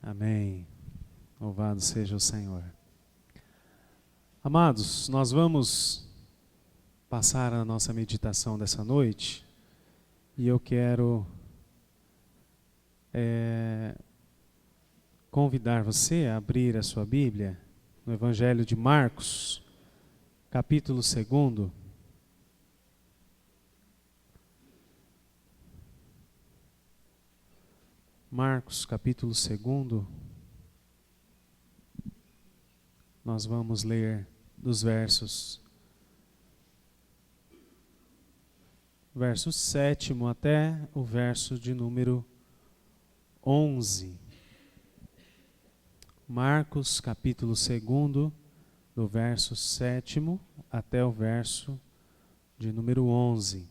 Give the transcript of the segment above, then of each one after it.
Amém. Louvado seja o Senhor. Amados, nós vamos passar a nossa meditação dessa noite e eu quero convidar você a abrir a sua Bíblia no Evangelho de Marcos, capítulo 2. Marcos, capítulo 2. Nós vamos ler dos verso 7 até o verso de número 11. Marcos, capítulo 2, do verso 7 até o verso de número 11.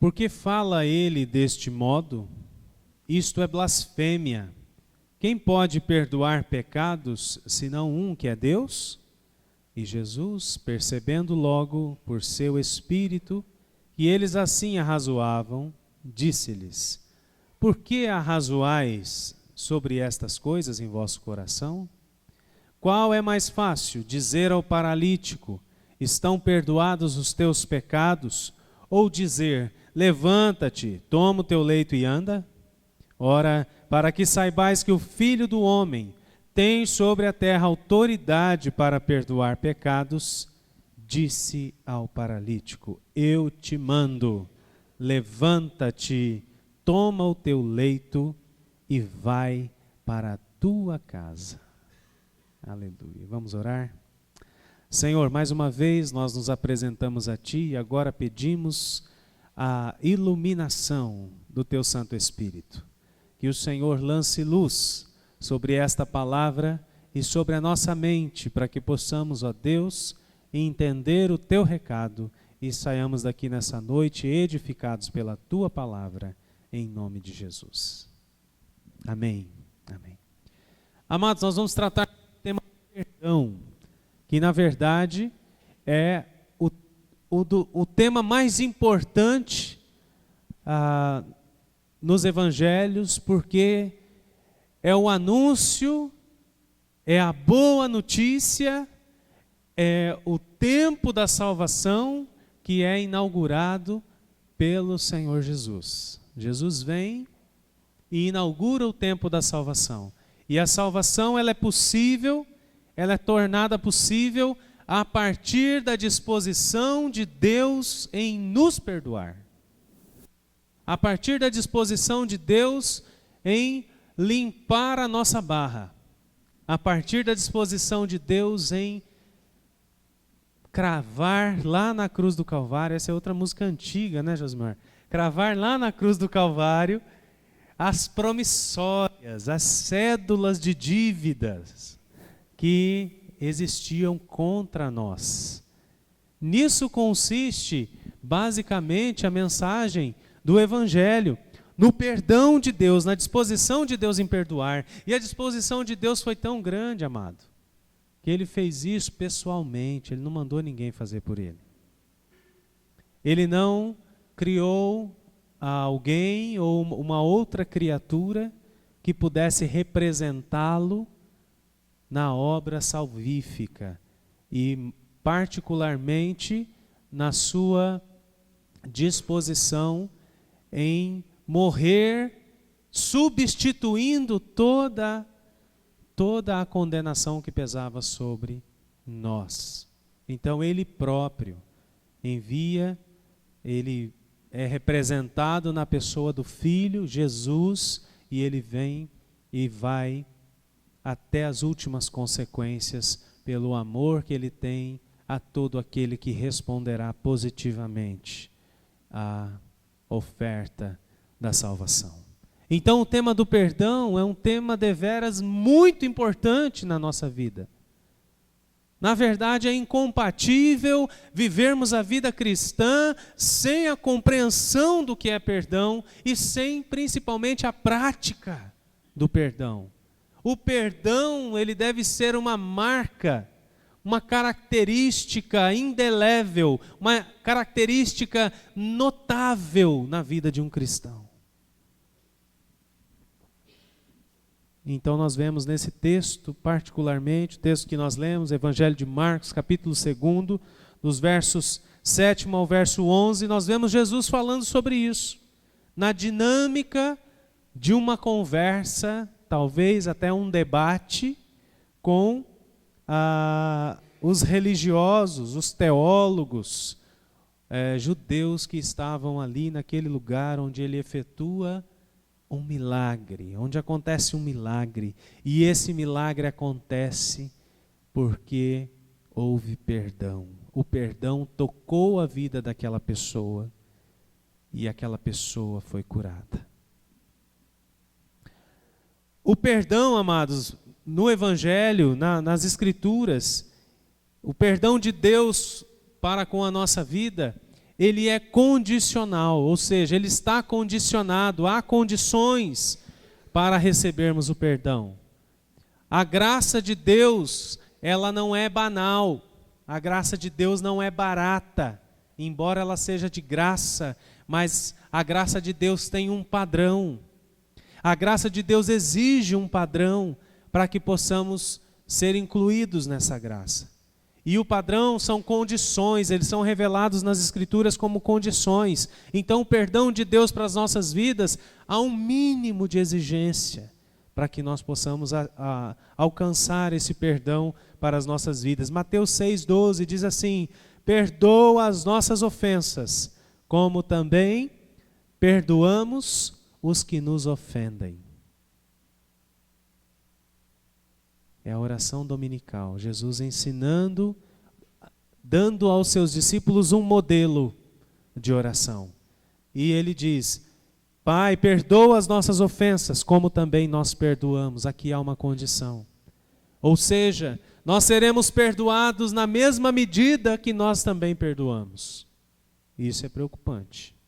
Porque fala ele deste modo? Isto é blasfêmia. Quem pode perdoar pecados, senão um que é Deus? E Jesus, percebendo logo por seu espírito que eles assim arrazoavam, disse-lhes: Por que arrazoais sobre estas coisas em vosso coração? Qual é mais fácil, dizer ao paralítico: Estão perdoados os teus pecados? Ou dizer: Levanta-te, toma o teu leito e anda? Ora, para que saibais que o Filho do Homem tem sobre a terra autoridade para perdoar pecados, disse ao paralítico: Eu te mando, levanta-te, toma o teu leito e vai para a tua casa. Aleluia. Vamos orar? Senhor, mais uma vez nós nos apresentamos a Ti e agora pedimos a iluminação do Teu Santo Espírito. Que o Senhor lance luz sobre esta palavra e sobre a nossa mente, para que possamos, ó Deus, entender o Teu recado e saiamos daqui nessa noite edificados pela Tua palavra, em nome de Jesus. Amém. Amém. Amados, nós vamos tratar do tema do perdão, que na verdade é o tema mais importante nos evangelhos, porque é o anúncio, é a boa notícia, é o tempo da salvação que é inaugurado pelo Senhor Jesus. Jesus vem e inaugura o tempo da salvação. E a salvação, ela é possível, ela é tornada possível a partir da disposição de Deus em nos perdoar. A partir da disposição de Deus em limpar a nossa barra. A partir da disposição de Deus em cravar lá na cruz do Calvário. Essa é outra música antiga, né, Josmar? Cravar lá na cruz do Calvário as promissórias, as cédulas de dívidas que existiam contra nós. Nisso consiste, basicamente, a mensagem do Evangelho, no perdão de Deus, na disposição de Deus em perdoar. E a disposição de Deus foi tão grande, amado, que Ele fez isso pessoalmente, Ele não mandou ninguém fazer por Ele. Ele não criou alguém ou uma outra criatura que pudesse representá-lo na obra salvífica e particularmente na sua disposição em morrer, substituindo toda a condenação que pesava sobre nós. Então Ele próprio envia, Ele é representado na pessoa do Filho, Jesus, e Ele vem e vai até as últimas consequências pelo amor que Ele tem a todo aquele que responderá positivamente à oferta da salvação. Então o tema do perdão é um tema deveras muito importante na nossa vida. Na verdade é incompatível vivermos a vida cristã sem a compreensão do que é perdão e sem principalmente a prática do perdão. O perdão, ele deve ser uma marca, uma característica indelével, uma característica notável na vida de um cristão. Então nós vemos nesse texto, particularmente, o texto que nós lemos, Evangelho de Marcos, capítulo 2, dos versos 7 ao verso 11, nós vemos Jesus falando sobre isso. Na dinâmica de uma conversa, talvez até um debate, com os religiosos, os teólogos, judeus que estavam ali naquele lugar onde ele efetua um milagre, onde acontece um milagre. E esse milagre acontece porque houve perdão. O perdão tocou a vida daquela pessoa e aquela pessoa foi curada. O perdão, amados, no Evangelho, nas Escrituras, o perdão de Deus para com a nossa vida, ele é condicional, ou seja, ele está condicionado, há condições para recebermos o perdão. A graça de Deus, ela não é banal, a graça de Deus não é barata, embora ela seja de graça, mas a graça de Deus tem um padrão. A graça de Deus exige um padrão para que possamos ser incluídos nessa graça. E o padrão são condições, eles são revelados nas Escrituras como condições. Então o perdão de Deus para as nossas vidas, há um mínimo de exigência para que nós possamos alcançar esse perdão para as nossas vidas. Mateus 6,12 diz assim: perdoa as nossas ofensas, como também perdoamos os que nos ofendem. É a oração dominical, Jesus ensinando, dando aos seus discípulos um modelo de oração. E ele diz: Pai, perdoa as nossas ofensas, como também nós perdoamos. Aqui há uma condição. Ou seja, nós seremos perdoados na mesma medida que nós também perdoamos. Isso é preocupante.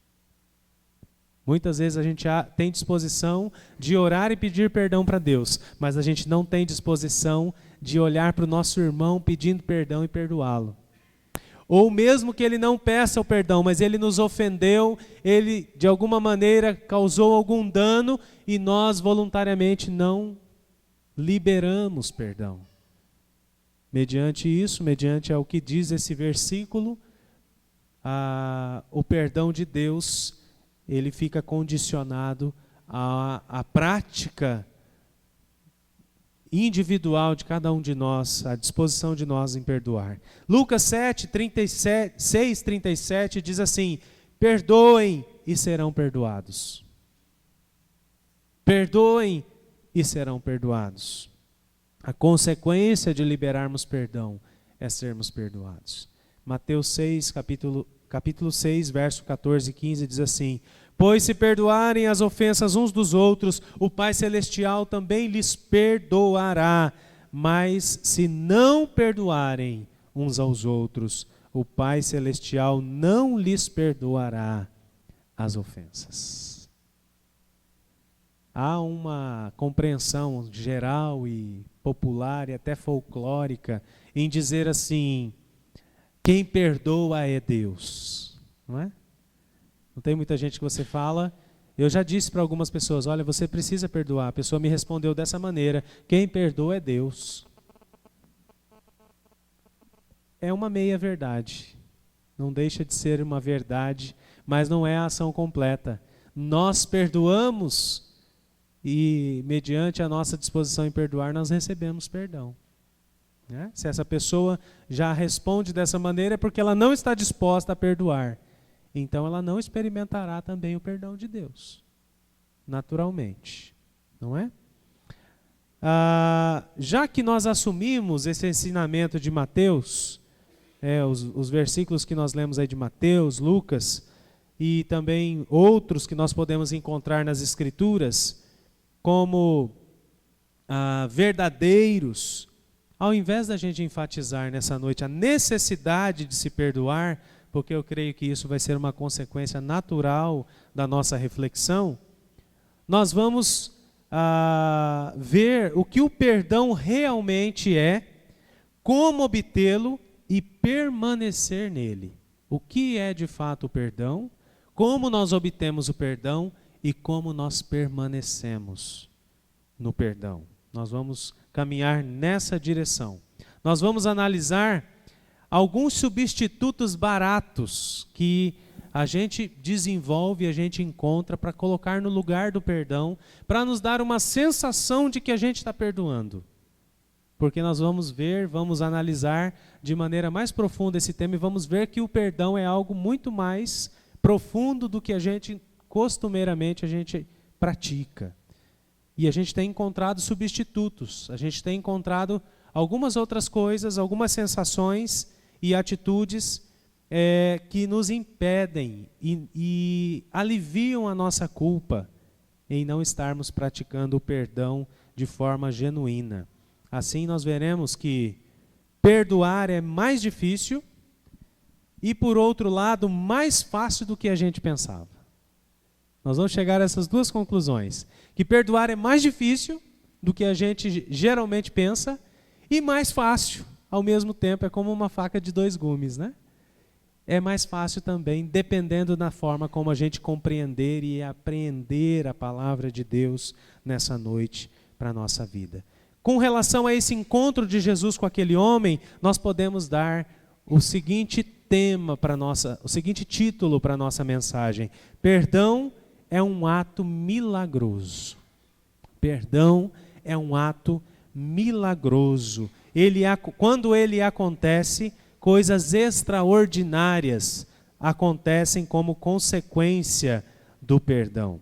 Muitas vezes a gente tem disposição de orar e pedir perdão para Deus, mas a gente não tem disposição de olhar para o nosso irmão pedindo perdão e perdoá-lo. Ou mesmo que ele não peça o perdão, mas ele nos ofendeu, ele de alguma maneira causou algum dano e nós voluntariamente não liberamos perdão. Mediante isso, mediante ao que diz esse versículo, o perdão de Deus, ele fica condicionado à prática individual de cada um de nós, à disposição de nós em perdoar. Lucas 6:37 diz assim: perdoem e serão perdoados. Perdoem e serão perdoados. A consequência de liberarmos perdão é sermos perdoados. Mateus 6, capítulo 6, verso 14 e 15 diz assim: pois se perdoarem as ofensas uns dos outros, o Pai Celestial também lhes perdoará. Mas se não perdoarem uns aos outros, o Pai Celestial não lhes perdoará as ofensas. Há uma compreensão geral e popular e até folclórica em dizer assim: quem perdoa é Deus, não é? Não tem muita gente que você fala. Eu já disse para algumas pessoas: olha, você precisa perdoar. A pessoa me respondeu dessa maneira: quem perdoa é Deus. É uma meia verdade. Não deixa de ser uma verdade, mas não é a ação completa. Nós perdoamos e, mediante a nossa disposição em perdoar, nós recebemos perdão. Né? Se essa pessoa já responde dessa maneira, é porque ela não está disposta a perdoar. Então ela não experimentará também o perdão de Deus, naturalmente, não é? Já que nós assumimos esse ensinamento de Mateus, os versículos que nós lemos aí de Mateus, Lucas, e também outros que nós podemos encontrar nas Escrituras, como verdadeiros, ao invés da gente enfatizar nessa noite a necessidade de se perdoar, porque eu creio que isso vai ser uma consequência natural da nossa reflexão, nós vamos ver o que o perdão realmente é, como obtê-lo e permanecer nele. O que é de fato o perdão, como nós obtemos o perdão e como nós permanecemos no perdão. Nós vamos caminhar nessa direção. Nós vamos analisar alguns substitutos baratos que a gente desenvolve, a gente encontra para colocar no lugar do perdão, para nos dar uma sensação de que a gente está perdoando. Porque nós vamos ver, vamos analisar de maneira mais profunda esse tema e vamos ver que o perdão é algo muito mais profundo do que a gente costumeiramente pratica. E a gente tem encontrado substitutos, a gente tem encontrado algumas outras coisas, algumas sensações e atitudes que nos impedem e aliviam a nossa culpa em não estarmos praticando o perdão de forma genuína. Assim nós veremos que perdoar é mais difícil e, por outro lado, mais fácil do que a gente pensava. Nós vamos chegar a essas duas conclusões, que perdoar é mais difícil do que a gente geralmente pensa e mais fácil, ao mesmo tempo, é como uma faca de dois gumes, né? É mais fácil também, dependendo da forma como a gente compreender e apreender a palavra de Deus nessa noite para a nossa vida. Com relação a esse encontro de Jesus com aquele homem, nós podemos dar o seguinte tema para o seguinte título para a nossa mensagem: perdão é um ato milagroso. Perdão é um ato milagroso. Quando ele acontece, coisas extraordinárias acontecem como consequência do perdão.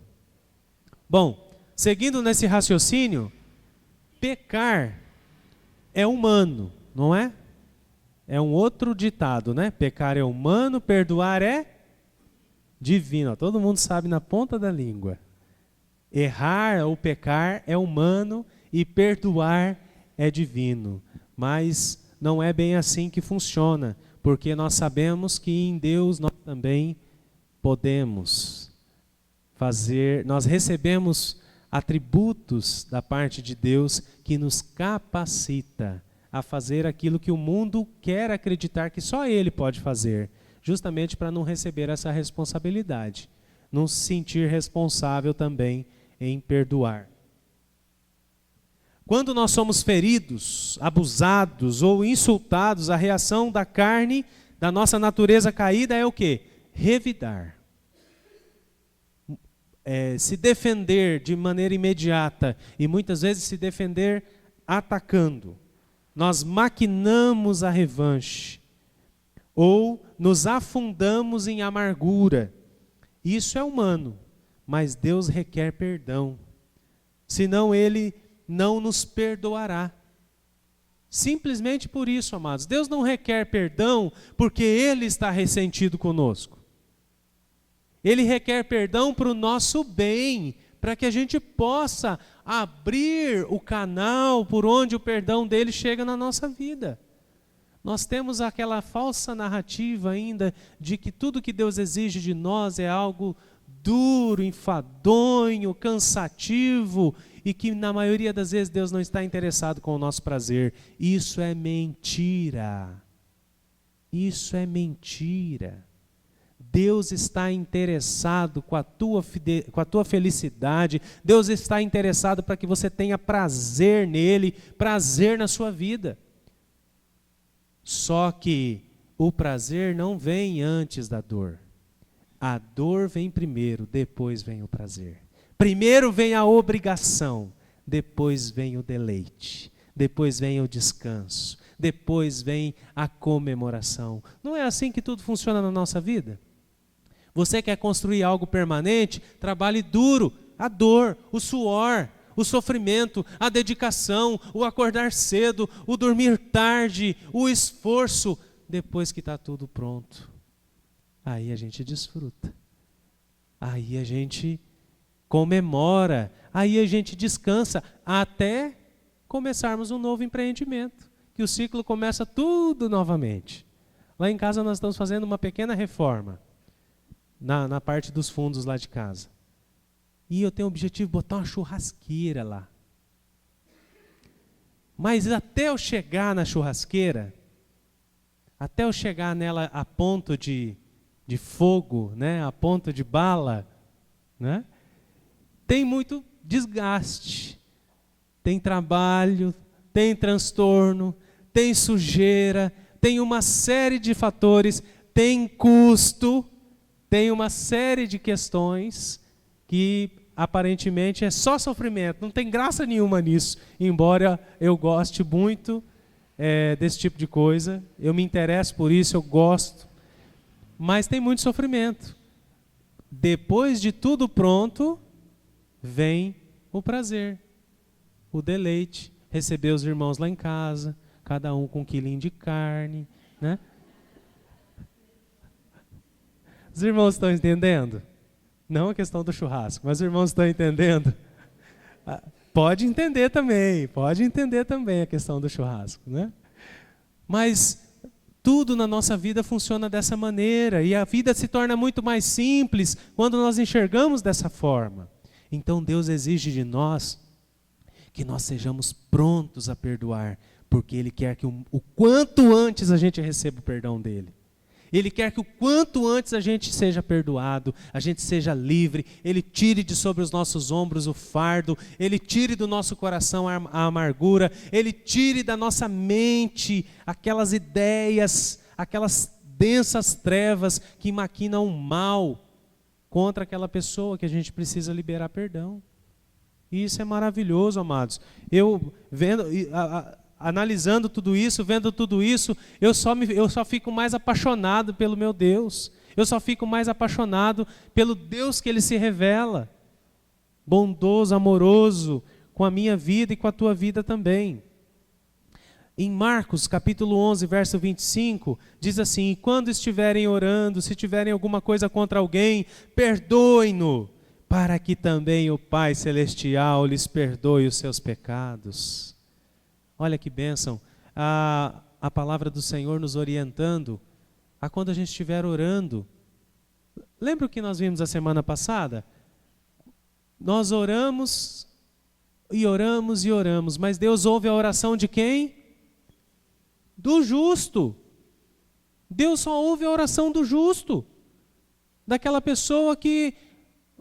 Bom, seguindo nesse raciocínio, pecar é humano, não é? É um outro ditado, né? Pecar é humano, perdoar é divino. Todo mundo sabe na ponta da língua. Errar ou pecar é humano e perdoar é divino. Mas não é bem assim que funciona, porque nós sabemos que em Deus nós também podemos fazer, nós recebemos atributos da parte de Deus que nos capacita a fazer aquilo que o mundo quer acreditar que só Ele pode fazer, justamente para não receber essa responsabilidade, não se sentir responsável também em perdoar. Quando nós somos feridos, abusados ou insultados, a reação da carne, da nossa natureza caída é o quê? Revidar. Se defender de maneira imediata e muitas vezes se defender atacando. Nós maquinamos a revanche ou nos afundamos em amargura. Isso é humano, mas Deus requer perdão. Senão Ele não nos perdoará. Simplesmente por isso, amados. Deus não requer perdão porque Ele está ressentido conosco. Ele requer perdão para o nosso bem, para que a gente possa abrir o canal por onde o perdão dele chega na nossa vida. Nós temos aquela falsa narrativa ainda de que tudo que Deus exige de nós é algo duro, enfadonho, cansativo, e que na maioria das vezes Deus não está interessado com o nosso prazer. Isso é mentira. Isso é mentira. Deus está interessado com a tua felicidade. Deus está interessado para que você tenha prazer nele, prazer na sua vida. Só que o prazer não vem antes da dor. A dor vem primeiro, depois vem o prazer. Primeiro vem a obrigação, depois vem o deleite, depois vem o descanso, depois vem a comemoração. Não é assim que tudo funciona na nossa vida? Você quer construir algo permanente? Trabalhe duro, a dor, o suor, o sofrimento, a dedicação, o acordar cedo, o dormir tarde, o esforço. Depois que está tudo pronto, aí a gente desfruta, aí a gente comemora, aí a gente descansa, até começarmos um novo empreendimento, que o ciclo começa tudo novamente. Lá em casa nós estamos fazendo uma pequena reforma, na parte dos fundos lá de casa. E eu tenho o objetivo de botar uma churrasqueira lá. Mas até eu chegar na churrasqueira, até eu chegar nela a ponto de fogo, né, a ponto de bala, né, tem muito desgaste. tem trabalho, tem transtorno, tem sujeira, tem uma série de fatores, tem custo, tem uma série de questões que aparentemente é só sofrimento, não tem graça nenhuma nisso, embora eu goste muito desse tipo de coisa, eu me interesso por isso, eu gosto, mas tem muito sofrimento. Depois de tudo pronto, vem o prazer, o deleite, receber os irmãos lá em casa, cada um com um quilinho de carne, né? Os irmãos estão entendendo? Não a questão do churrasco, mas os irmãos estão entendendo? Pode entender também a questão do churrasco, né? Mas tudo na nossa vida funciona dessa maneira, e a vida se torna muito mais simples quando nós enxergamos dessa forma. Então Deus exige de nós que nós sejamos prontos a perdoar, porque Ele quer que o quanto antes a gente receba o perdão dEle. Ele quer que o quanto antes a gente seja perdoado, a gente seja livre, Ele tire de sobre os nossos ombros o fardo, Ele tire do nosso coração a amargura, Ele tire da nossa mente aquelas ideias, aquelas densas trevas que maquinam o mal contra aquela pessoa que a gente precisa liberar perdão. E isso é maravilhoso, amados. Eu vendo... analisando tudo isso, vendo tudo isso, eu só fico mais apaixonado pelo meu Deus. Eu só fico mais apaixonado pelo Deus que Ele se revela. Bondoso, amoroso, com a minha vida e com a tua vida também. Em Marcos, capítulo 11, verso 25, diz assim: e quando estiverem orando, se tiverem alguma coisa contra alguém, perdoem-no, para que também o Pai Celestial lhes perdoe os seus pecados. Olha que bênção, a palavra do Senhor nos orientando a quando a gente estiver orando. Lembra o que nós vimos a semana passada? Nós oramos e oramos e oramos, mas Deus ouve a oração de quem? Do justo. Deus só ouve a oração do justo, daquela pessoa que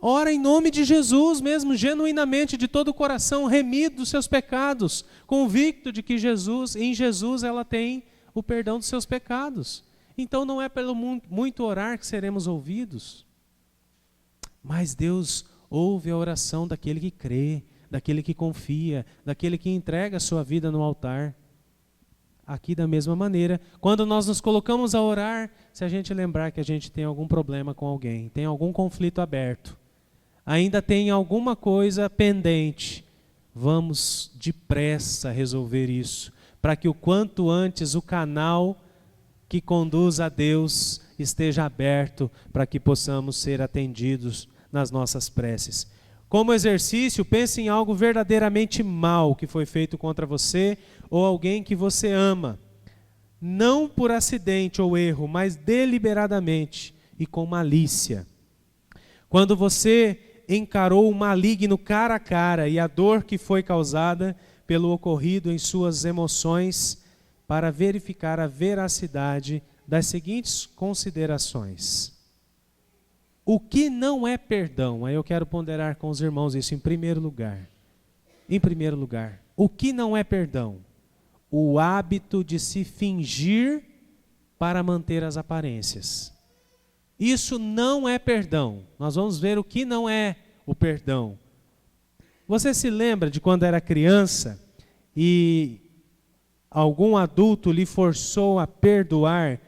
ora em nome de Jesus mesmo, genuinamente, de todo o coração, remido dos seus pecados, convicto de que em Jesus ela tem o perdão dos seus pecados. Então não é pelo muito orar que seremos ouvidos, mas Deus ouve a oração daquele que crê, daquele que confia, daquele que entrega a sua vida no altar. Aqui da mesma maneira, quando nós nos colocamos a orar, se a gente lembrar que a gente tem algum problema com alguém, tem algum conflito aberto, ainda tem alguma coisa pendente, vamos depressa resolver isso, para que o quanto antes o canal que conduz a Deus esteja aberto, para que possamos ser atendidos nas nossas preces. Como exercício, pense em algo verdadeiramente mal que foi feito contra você ou alguém que você ama. Não por acidente ou erro, mas deliberadamente e com malícia. Quando você encarou o maligno cara a cara e a dor que foi causada pelo ocorrido em suas emoções, para verificar a veracidade das seguintes considerações. O que não é perdão? Aí eu quero ponderar com os irmãos isso em primeiro lugar. Em primeiro lugar, o que não é perdão? O hábito de se fingir para manter as aparências. Isso não é perdão. Nós vamos ver o que não é o perdão. Você se lembra de quando era criança e algum adulto lhe forçou a perdoar?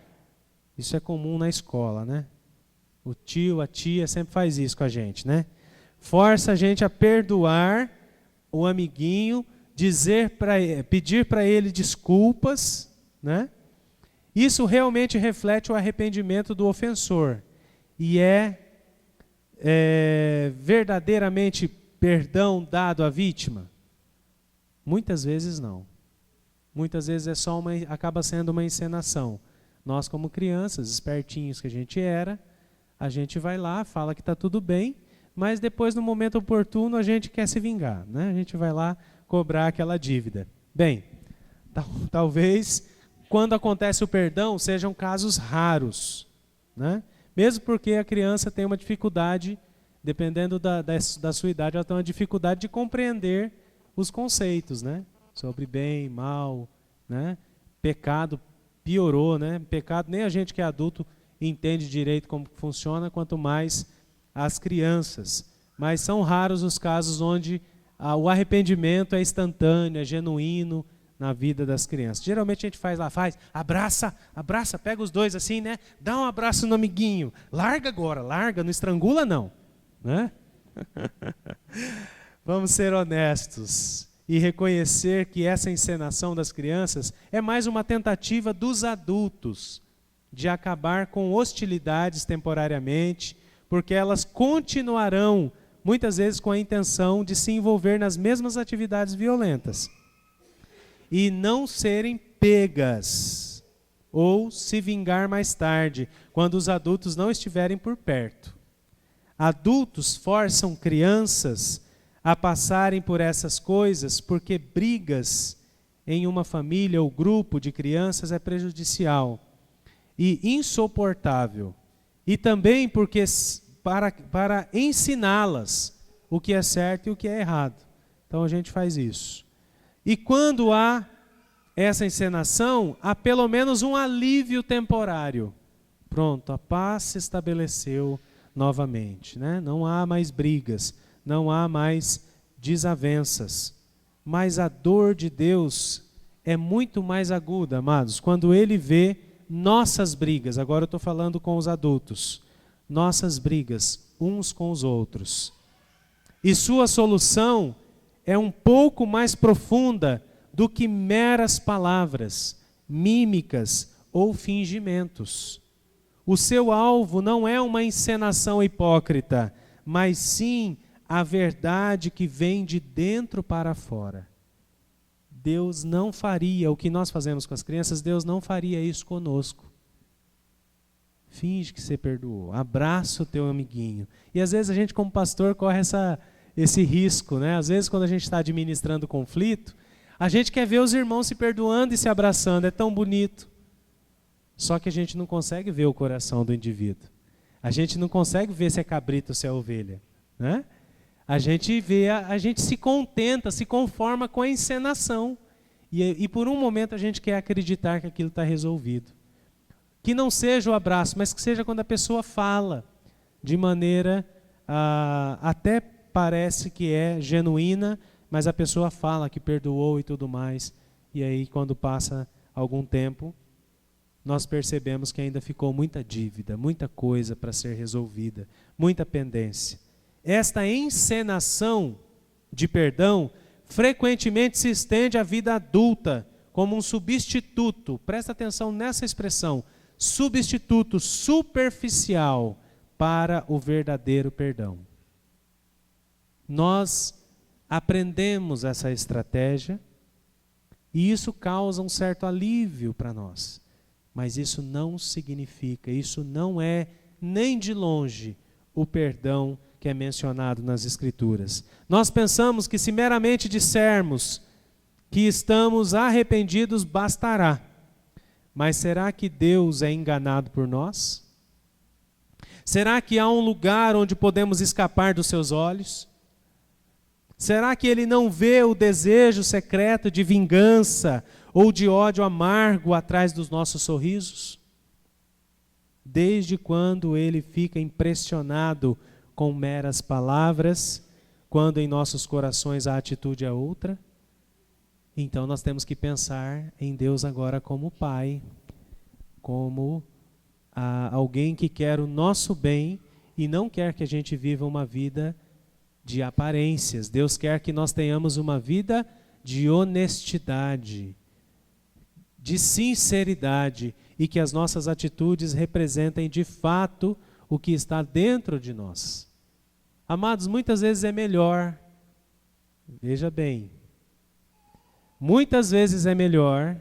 Isso é comum na escola, né? O tio, a tia sempre faz isso com a gente, né? Força a gente a perdoar o amiguinho, pedir para ele desculpas, né? Isso realmente reflete o arrependimento do ofensor. E é verdadeiramente perdão dado à vítima? Muitas vezes não. Muitas vezes acaba sendo uma encenação. Nós, como crianças, espertinhos que a gente era, a gente vai lá, fala que está tudo bem, mas depois, no momento oportuno, a gente quer se vingar, né? A gente vai lá cobrar aquela dívida. Bem, talvez, quando acontece o perdão, sejam casos raros, né? Mesmo porque a criança tem uma dificuldade, dependendo da sua idade, ela tem uma dificuldade de compreender os conceitos, né? Sobre bem, mal, né? Pecado piorou, né? Pecado nem a gente que é adulto entende direito como funciona, quanto mais as crianças. Mas são raros os casos onde o arrependimento é instantâneo, é genuíno na vida das crianças. Geralmente a gente faz, abraça, pega os dois assim, né? Dá um abraço no amiguinho. Larga agora, larga, não estrangula não, né? Vamos ser honestos e reconhecer que essa encenação das crianças é mais uma tentativa dos adultos de acabar com hostilidades temporariamente, porque elas continuarão, muitas vezes, com a intenção de se envolver nas mesmas atividades violentas e não serem pegas ou se vingar mais tarde, quando os adultos não estiverem por perto. Adultos forçam crianças a passarem por essas coisas porque brigas em uma família ou grupo de crianças é prejudicial e insuportável. E também porque para ensiná-las o que é certo e o que é errado. Então a gente faz isso. E quando há essa encenação, há pelo menos um alívio temporário. Pronto, a paz se estabeleceu novamente, né? Não há mais brigas, não há mais desavenças. Mas a dor de Deus é muito mais aguda, amados, quando Ele vê nossas brigas. Agora eu estou falando com os adultos. Nossas brigas uns com os outros. E sua solução é um pouco mais profunda do que meras palavras, mímicas ou fingimentos. O seu alvo não é uma encenação hipócrita, mas sim a verdade que vem de dentro para fora. Deus não faria o que nós fazemos com as crianças, Deus não faria isso conosco. Finge que você perdoou, abraça o teu amiguinho. E às vezes a gente como pastor corre esse risco, né? Às vezes quando a gente está administrando conflito, a gente quer ver os irmãos se perdoando e se abraçando, é tão bonito. Só que a gente não consegue ver o coração do indivíduo. A gente não consegue ver se é cabrito ou se é ovelha, né? A gente se contenta, se conforma com a encenação. E por um momento a gente quer acreditar que aquilo está resolvido. Que não seja o abraço, mas que seja quando a pessoa fala de maneira, até parece que é genuína, mas a pessoa fala que perdoou e tudo mais. E aí quando passa algum tempo, nós percebemos que ainda ficou muita dívida, muita coisa para ser resolvida, muita pendência. Esta encenação de perdão frequentemente se estende à vida adulta como um substituto, presta atenção nessa expressão, substituto superficial para o verdadeiro perdão. Nós aprendemos essa estratégia e isso causa um certo alívio para nós. Mas isso não significa, isso não é nem de longe o perdão que é mencionado nas Escrituras. Nós pensamos que se meramente dissermos que estamos arrependidos, bastará. Mas será que Deus é enganado por nós? Será que há um lugar onde podemos escapar dos seus olhos? Será que Ele não vê o desejo secreto de vingança ou de ódio amargo atrás dos nossos sorrisos? Desde quando Ele fica impressionado com meras palavras, quando em nossos corações a atitude é outra? Então nós temos que pensar em Deus agora como Pai, como alguém que quer o nosso bem e não quer que a gente viva uma vida de aparências. Deus quer que nós tenhamos uma vida de honestidade, de sinceridade e que as nossas atitudes representem de fato o que está dentro de nós. Amados, muitas vezes é melhor, veja bem, muitas vezes é melhor,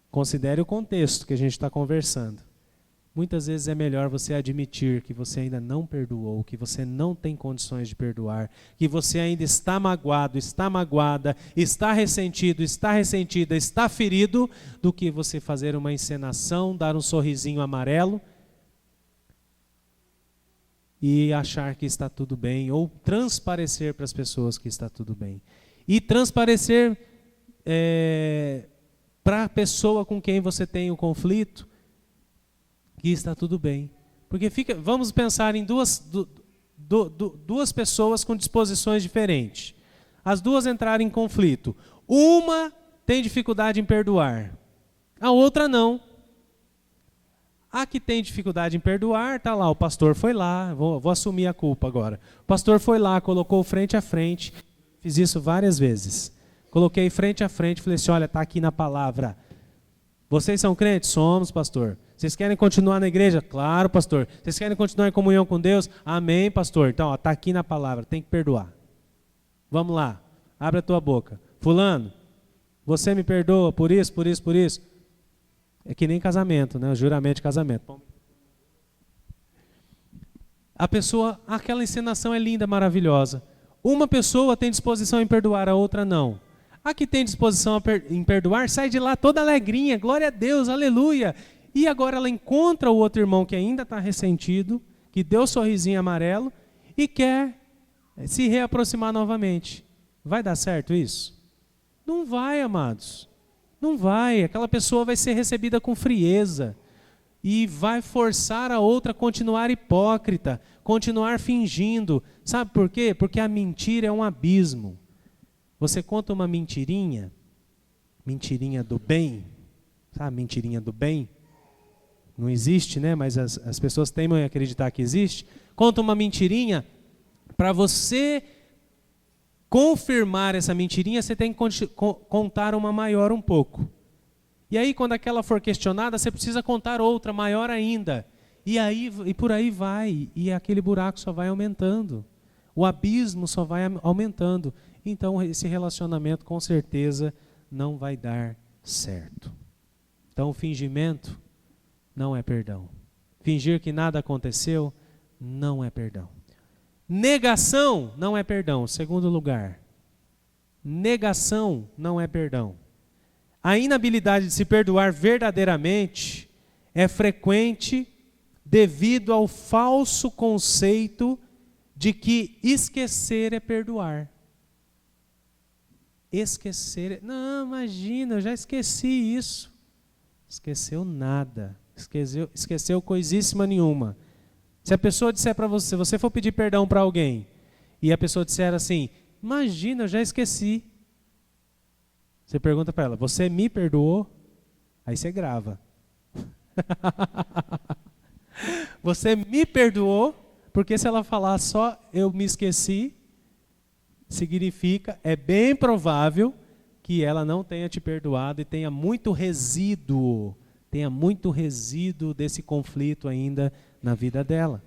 considere o contexto que a gente está conversando, muitas vezes é melhor você admitir que você ainda não perdoou, que você não tem condições de perdoar, que você ainda está magoado, está magoada, está ressentido, está ressentida, está ferido, do que você fazer uma encenação, dar um sorrisinho amarelo e achar que está tudo bem, ou transparecer para as pessoas que está tudo bem. e transparecer para a pessoa com quem você tem o conflito que está tudo bem. Porque vamos pensar em duas pessoas com disposições diferentes. As duas entraram em conflito. Uma tem dificuldade em perdoar, a outra não. A que tem dificuldade em perdoar, está lá, o pastor foi lá, vou assumir a culpa agora. O pastor foi lá, colocou frente a frente, fiz isso várias vezes. Coloquei frente a frente, falei assim, olha, está aqui na palavra. Vocês são crentes? Somos, pastor. Vocês querem continuar na igreja? Claro, pastor. Vocês querem continuar em comunhão com Deus? Amém, pastor. Então, está aqui na palavra, tem que perdoar. Vamos lá, abre a tua boca. Fulano, você me perdoa por isso, por isso, por isso? É que nem casamento, né? O juramento de casamento. A pessoa, aquela encenação é linda, maravilhosa. Uma pessoa tem disposição em perdoar, a outra não. A que tem disposição em perdoar, sai de lá toda alegrinha, glória a Deus, aleluia. E agora ela encontra o outro irmão que ainda está ressentido, que deu um sorrisinho amarelo e quer se reaproximar novamente. Vai dar certo isso? Não vai, amados. Não vai. Aquela pessoa vai ser recebida com frieza e vai forçar a outra a continuar hipócrita, continuar fingindo. Sabe por quê? Porque a mentira é um abismo. Você conta uma mentirinha do bem, sabe, mentirinha do bem? Não existe, né? Mas as pessoas temem em acreditar que existe. Conta uma mentirinha, para você confirmar essa mentirinha, você tem que contar uma maior um pouco. E aí, quando aquela for questionada, você precisa contar outra, maior ainda. E por aí vai. E aquele buraco só vai aumentando. O abismo só vai aumentando. Então, esse relacionamento, com certeza, não vai dar certo. Então, o fingimento não é perdão. Fingir que nada aconteceu não é perdão. Negação não é perdão. Segundo lugar, negação não é perdão. A inabilidade de se perdoar verdadeiramente é frequente devido ao falso conceito de que esquecer é perdoar. Esquecer, não, imagina, eu já esqueci isso. Esqueceu nada. Esqueceu coisíssima nenhuma. Se a pessoa disser para você, se você for pedir perdão para alguém, e a pessoa disser assim, imagina, eu já esqueci. Você pergunta para ela, você me perdoou? Aí você grava. Você me perdoou? Porque se ela falar só eu me esqueci, significa, é bem provável que ela não tenha te perdoado e tenha muito resíduo desse conflito ainda na vida dela.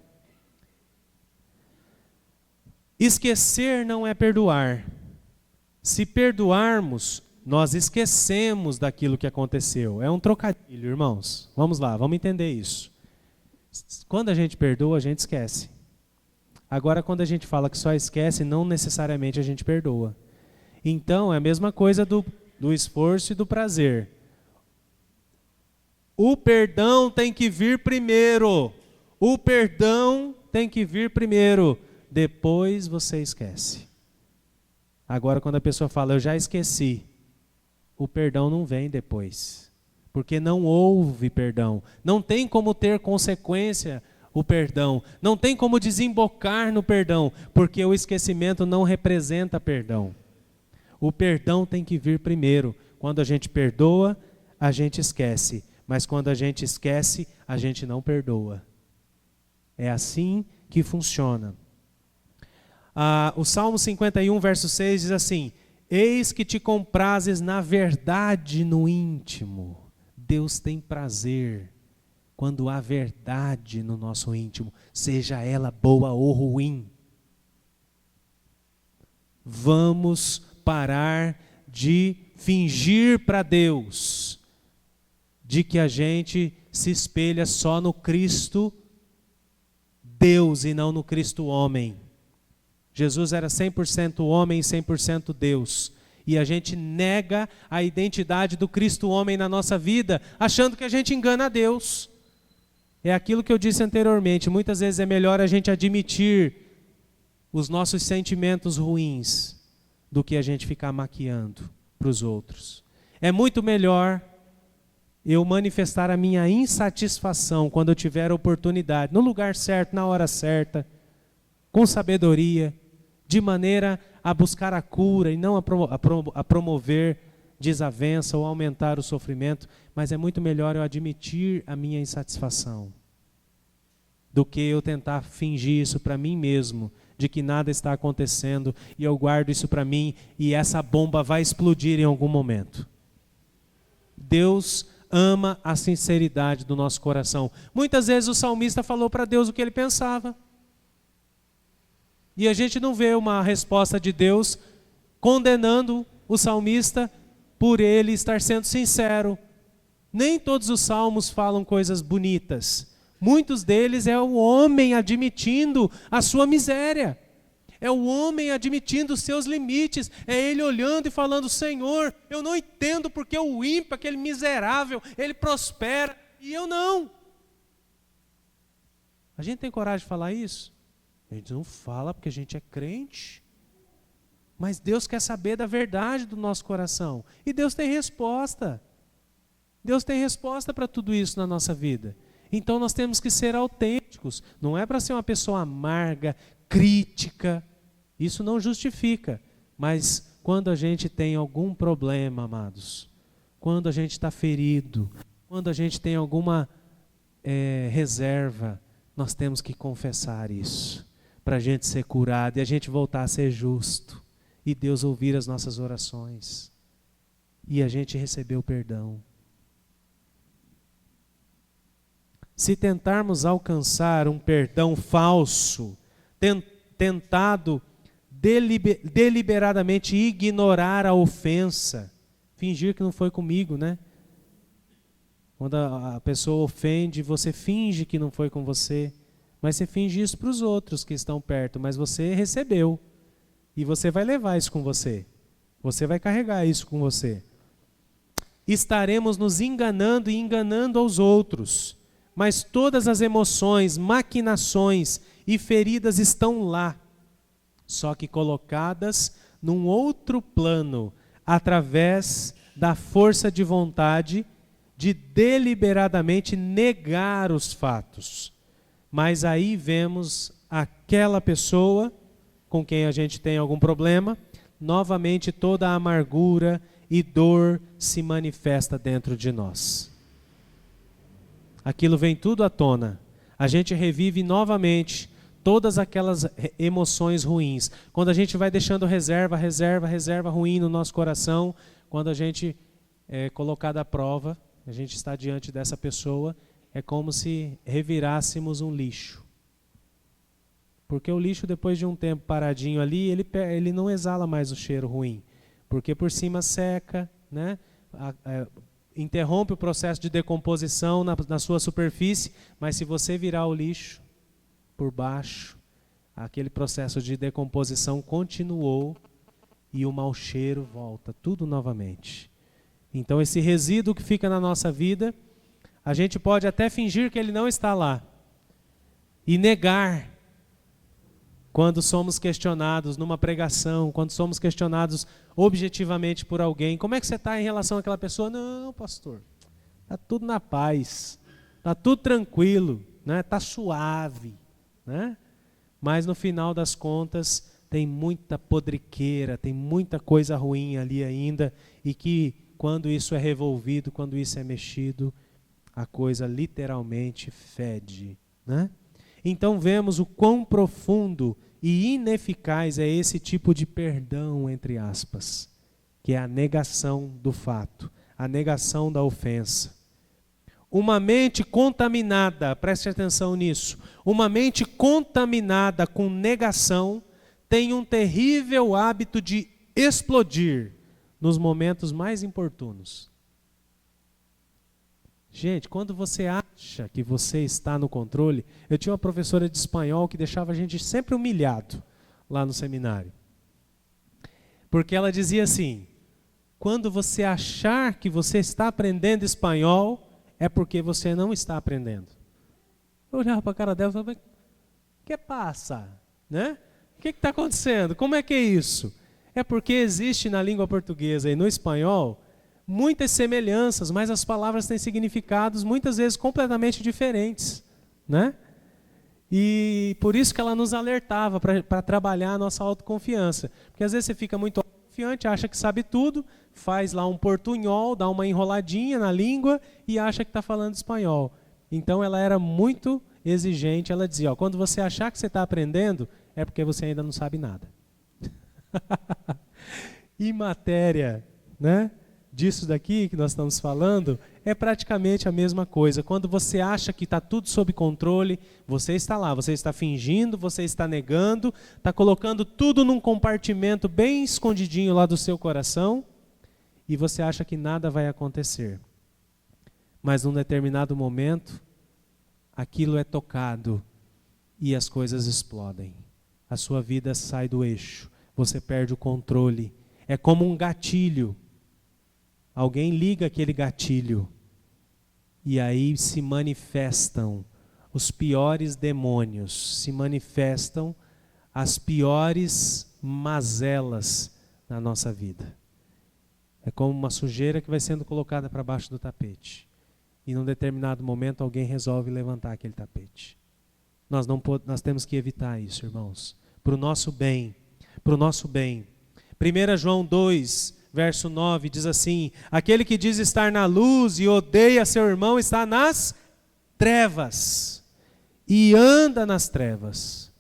Esquecer não é perdoar. Se perdoarmos, nós esquecemos daquilo que aconteceu. É um trocadilho, irmãos. Vamos lá, vamos entender isso. Quando a gente perdoa, a gente esquece. Agora, quando a gente fala que só esquece, não necessariamente a gente perdoa. Então, é a mesma coisa do esforço e do prazer. O perdão tem que vir primeiro. O perdão tem que vir primeiro. Depois você esquece. Agora, quando a pessoa fala, eu já esqueci, o perdão não vem depois. Porque não houve perdão. Não tem como ter consequência o perdão. Não tem como desembocar no perdão. Porque o esquecimento não representa perdão. O perdão tem que vir primeiro. Quando a gente perdoa, a gente esquece. Mas quando a gente esquece, a gente não perdoa. É assim que funciona. O Salmo 51, verso 6 diz assim, eis que te comprazes na verdade no íntimo. Deus tem prazer quando há verdade no nosso íntimo, seja ela boa ou ruim. Vamos parar de fingir para Deus de que a gente se espelha só no Cristo Deus e não no Cristo homem. Jesus era 100% homem e 100% Deus. E a gente nega a identidade do Cristo homem na nossa vida, achando que a gente engana a Deus. É aquilo que eu disse anteriormente, muitas vezes é melhor a gente admitir os nossos sentimentos ruins, do que a gente ficar maquiando para os outros. É muito melhor eu manifestar a minha insatisfação quando eu tiver a oportunidade, no lugar certo, na hora certa, com sabedoria, de maneira a buscar a cura e não a promover desavença ou aumentar o sofrimento, mas é muito melhor eu admitir a minha insatisfação do que eu tentar fingir isso para mim mesmo, de que nada está acontecendo e eu guardo isso para mim e essa bomba vai explodir em algum momento. Deus ama a sinceridade do nosso coração. Muitas vezes o salmista falou para Deus o que ele pensava. E a gente não vê uma resposta de Deus condenando o salmista por ele estar sendo sincero. Nem todos os salmos falam coisas bonitas. Muitos deles é o homem admitindo a sua miséria. É o homem admitindo os seus limites. É ele olhando e falando: Senhor, eu não entendo porque o ímpio, aquele miserável, ele prospera e eu não. A gente tem coragem de falar isso? A gente não fala porque a gente é crente. Mas Deus quer saber da verdade do nosso coração. E Deus tem resposta. Deus tem resposta para tudo isso na nossa vida. Então nós temos que ser autênticos. Não é para ser uma pessoa amarga, crítica. Isso não justifica. Mas quando a gente tem algum problema, amados, quando a gente está ferido, quando a gente tem alguma reserva, nós temos que confessar isso, para a gente ser curado e a gente voltar a ser justo. E Deus ouvir as nossas orações. E a gente receber o perdão. Se tentarmos alcançar um perdão falso, tentado deliberadamente ignorar a ofensa, fingir que não foi comigo, né? Quando a pessoa ofende, você finge que não foi com você, mas você finge isso para os outros que estão perto, mas você recebeu. E você vai levar isso com você. Você vai carregar isso com você. Estaremos nos enganando e enganando aos outros. Mas todas as emoções, maquinações e feridas estão lá. Só que colocadas num outro plano, através da força de vontade de deliberadamente negar os fatos. Mas aí vemos aquela pessoa com quem a gente tem algum problema, novamente toda a amargura e dor se manifesta dentro de nós. Aquilo vem tudo à tona. A gente revive novamente todas aquelas emoções ruins. Quando a gente vai deixando reserva ruim no nosso coração, quando a gente é colocado à prova, a gente está diante dessa pessoa, é como se revirássemos um lixo. Porque o lixo, depois de um tempo paradinho ali, ele não exala mais o cheiro ruim. Porque por cima seca, né? Interrompe o processo de decomposição na sua superfície, mas se você virar o lixo por baixo, aquele processo de decomposição continuou e o mau cheiro volta, tudo novamente. Então esse resíduo que fica na nossa vida, a gente pode até fingir que ele não está lá e negar. Quando somos questionados numa pregação, quando somos questionados objetivamente por alguém, como é que você está em relação àquela pessoa? Não, pastor, está tudo na paz, está tudo tranquilo, né? Está suave, né? Mas no final das contas tem muita podriqueira, tem muita coisa ruim ali ainda, e que quando isso é revolvido, quando isso é mexido, a coisa literalmente fede, né? Então vemos o quão profundo e ineficaz é esse tipo de perdão, entre aspas, que é a negação do fato, a negação da ofensa. Uma mente contaminada, preste atenção nisso, uma mente contaminada com negação tem um terrível hábito de explodir nos momentos mais importunos. Gente, quando você acha que você está no controle, eu tinha uma professora de espanhol que deixava a gente sempre humilhado lá no seminário. Porque ela dizia assim: quando você achar que você está aprendendo espanhol, é porque você não está aprendendo. Eu olhava para a cara dela e falava: o que passa? Né? O que está acontecendo? Como é que é isso? É porque existe na língua portuguesa e no espanhol muitas semelhanças, mas as palavras têm significados muitas vezes completamente diferentes, né? E por isso que ela nos alertava para trabalhar a nossa autoconfiança. Porque às vezes você fica muito autoconfiante, acha que sabe tudo, faz lá um portunhol, dá uma enroladinha na língua e acha que está falando espanhol. Então ela era muito exigente, ela dizia, ó, quando você achar que você está aprendendo, é porque você ainda não sabe nada. Em matéria, né, disso daqui que nós estamos falando, é praticamente a mesma coisa. Quando você acha que está tudo sob controle, você está lá, você está fingindo, você está negando, está colocando tudo num compartimento bem escondidinho lá do seu coração, e você acha que nada vai acontecer. Mas num determinado momento, aquilo é tocado e as coisas explodem. A sua vida sai do eixo, você perde o controle. É como um gatilho. Alguém liga aquele gatilho e aí se manifestam os piores demônios, se manifestam as piores mazelas na nossa vida. É como uma sujeira que vai sendo colocada para baixo do tapete. E num determinado momento alguém resolve levantar aquele tapete. Nós temos que evitar isso, irmãos. Para o nosso bem. Para o nosso bem. 1 João 2, verso 9, diz assim, aquele que diz estar na luz e odeia seu irmão está nas trevas e anda nas trevas.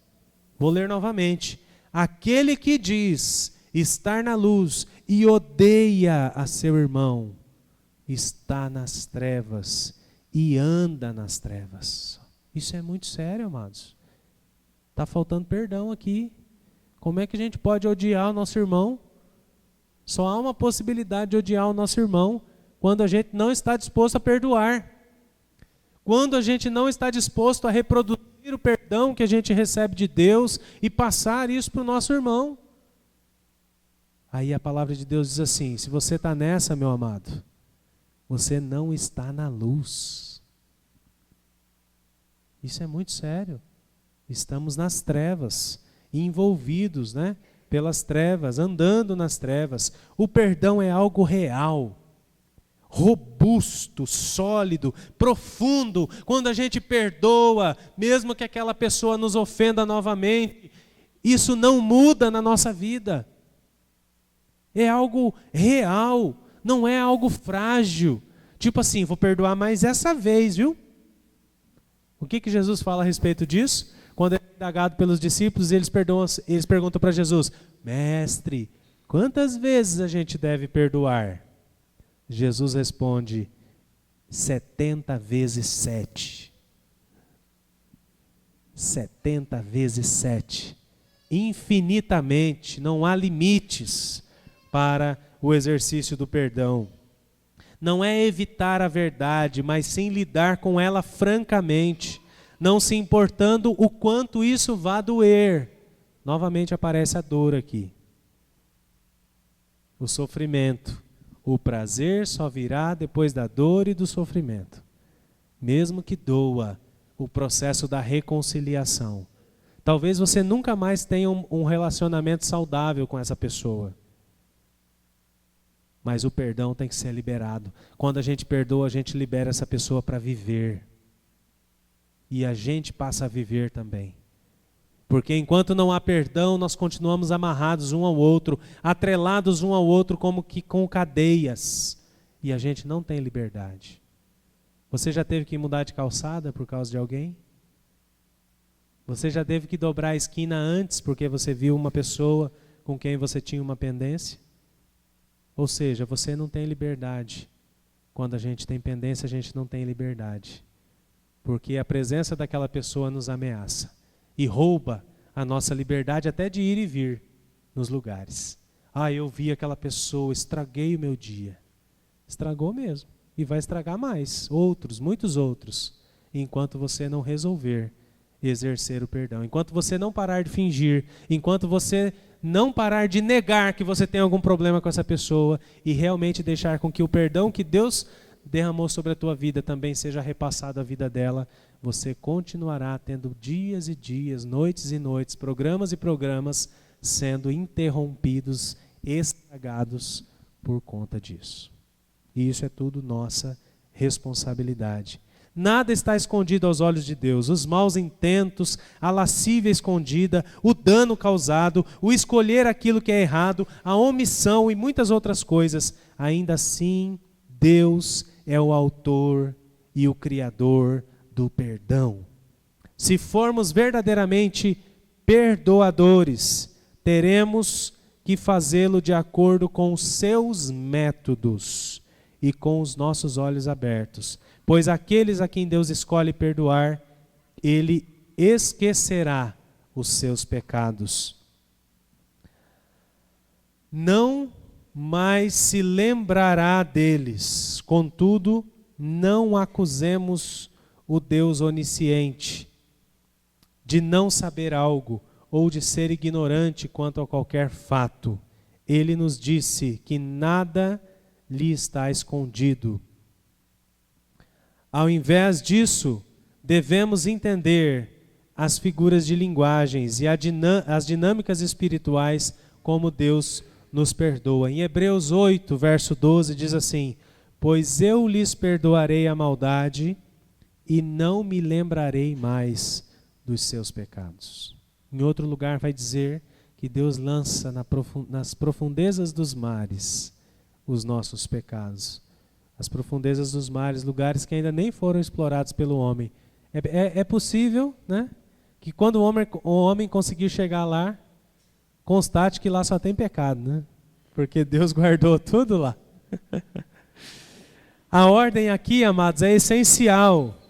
Vou ler novamente. Aquele que diz estar na luz e odeia a seu irmão está nas trevas e anda nas trevas. Isso é muito sério, amados. Está faltando perdão aqui. Como é que a gente pode odiar o nosso irmão? Só há uma possibilidade de odiar o nosso irmão quando a gente não está disposto a perdoar. Quando a gente não está disposto a reproduzir o perdão que a gente recebe de Deus e passar isso para o nosso irmão. Aí a palavra de Deus diz assim, se você está nessa, meu amado, você não está na luz. Isso é muito sério. Estamos nas trevas, envolvidos, né, pelas trevas, andando nas trevas. O perdão é algo real, robusto, sólido, profundo. Quando a gente perdoa, mesmo que aquela pessoa nos ofenda novamente, isso não muda na nossa vida. É algo real, não é algo frágil. Tipo assim, vou perdoar mais essa vez, viu? O que Jesus fala a respeito disso? Quando é indagado pelos discípulos, eles perguntam para Jesus, mestre, quantas vezes a gente deve perdoar? Jesus responde, 70 vezes 7. 70 vezes 7. Infinitamente, não há limites para o exercício do perdão. Não é evitar a verdade, mas sim lidar com ela francamente, não se importando o quanto isso vá doer. Novamente aparece a dor aqui. O sofrimento. O prazer só virá depois da dor e do sofrimento. Mesmo que doa o processo da reconciliação. Talvez você nunca mais tenha um relacionamento saudável com essa pessoa. Mas o perdão tem que ser liberado. Quando a gente perdoa, a gente libera essa pessoa para viver. E a gente passa a viver também. Porque enquanto não há perdão, nós continuamos amarrados um ao outro, atrelados um ao outro como que com cadeias. E a gente não tem liberdade. Você já teve que mudar de calçada por causa de alguém? Você já teve que dobrar a esquina antes porque você viu uma pessoa com quem você tinha uma pendência? Ou seja, você não tem liberdade. Quando a gente tem pendência, a gente não tem liberdade. Porque a presença daquela pessoa nos ameaça. E rouba a nossa liberdade até de ir e vir nos lugares. Ah, eu vi aquela pessoa, estraguei o meu dia. Estragou mesmo. E vai estragar mais. Outros, muitos outros. Enquanto você não resolver exercer o perdão. Enquanto você não parar de fingir. Enquanto você não parar de negar que você tem algum problema com essa pessoa e realmente deixar com que o perdão que Deus derramou sobre a tua vida também seja repassado à vida dela, você continuará tendo dias e dias, noites e noites, programas e programas sendo interrompidos estragados por conta disso. E isso é tudo nossa responsabilidade. Nada está escondido aos olhos de Deus. Os maus intentos, a lascívia escondida, o dano causado, o escolher aquilo que é errado, a omissão e muitas outras coisas. Ainda assim, Deus é o autor e o criador do perdão. Se formos verdadeiramente perdoadores, teremos que fazê-lo de acordo com os seus métodos e com os nossos olhos abertos. Pois aqueles a quem Deus escolhe perdoar, Ele esquecerá os seus pecados. Não mais se lembrará deles. Contudo, não acusemos o Deus onisciente de não saber algo ou de ser ignorante quanto a qualquer fato. Ele nos disse que nada lhe está escondido. Ao invés disso, devemos entender as figuras de linguagens e as dinâmicas espirituais como Deus nos perdoa. Em Hebreus 8, verso 12, diz assim: pois eu lhes perdoarei a maldade e não me lembrarei mais dos seus pecados. Em outro lugar vai dizer que Deus lança nas profundezas dos mares os nossos pecados. As profundezas dos mares, lugares que ainda nem foram explorados pelo homem. É possível, né, que quando o homem conseguir chegar lá, constate que lá só tem pecado, né? Porque Deus guardou tudo lá. A ordem aqui, amados, é essencial.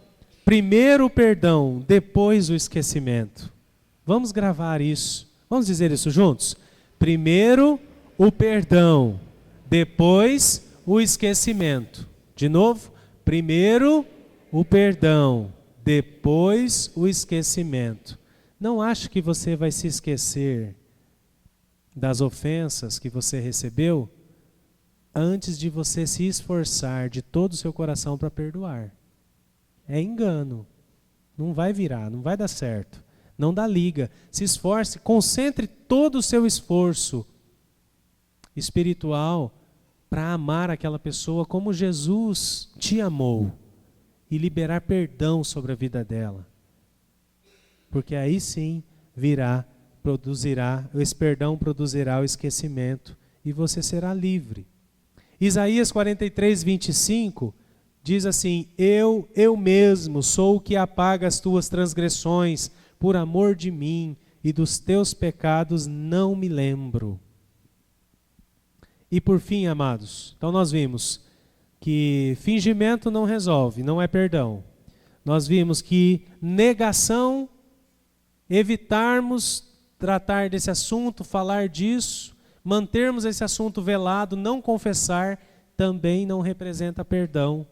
Primeiro o perdão, depois o esquecimento. Vamos gravar isso. Vamos dizer isso juntos? Primeiro o perdão, depois o esquecimento. De novo, primeiro o perdão, depois o esquecimento. Não ache que você vai se esquecer das ofensas que você recebeu antes de você se esforçar de todo o seu coração para perdoar. É engano. Não vai virar, não vai dar certo. Não dá liga. Se esforce, concentre todo o seu esforço espiritual para amar aquela pessoa como Jesus te amou e liberar perdão sobre a vida dela. Porque aí sim esse perdão produzirá o esquecimento e você será livre. Isaías 43, 25 diz assim: eu mesmo sou o que apaga as tuas transgressões, por amor de mim, e dos teus pecados não me lembro. E por fim, amados, então nós vimos que fingimento não resolve, não é perdão. Nós vimos que negação, evitarmos tratar desse assunto, falar disso, mantermos esse assunto velado, não confessar, também não representa perdão.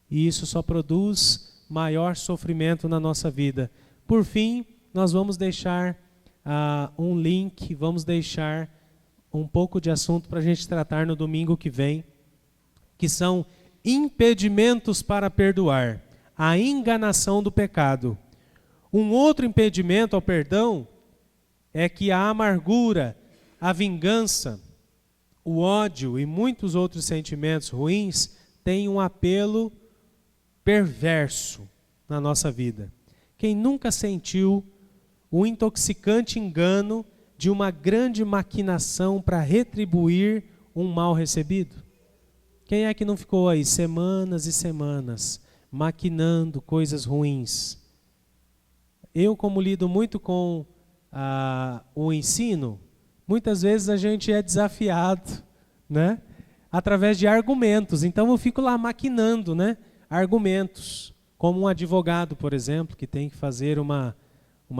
E isso só produz maior sofrimento na nossa vida. Por fim, nós vamos deixar um link, vamos deixar um pouco de assunto para a gente tratar no domingo que vem, que são impedimentos para perdoar, a enganação do pecado. Um outro impedimento ao perdão é que a amargura, a vingança, o ódio e muitos outros sentimentos ruins têm um apelo perverso na nossa vida. Quem nunca sentiu o intoxicante engano de uma grande maquinação para retribuir um mal recebido? Quem é que não ficou aí semanas e semanas maquinando coisas ruins? Eu, como lido muito com o ensino, muitas vezes a gente é desafiado, né, através de argumentos. Então eu fico lá maquinando, né, argumentos. Como um advogado, por exemplo, que tem que fazer uma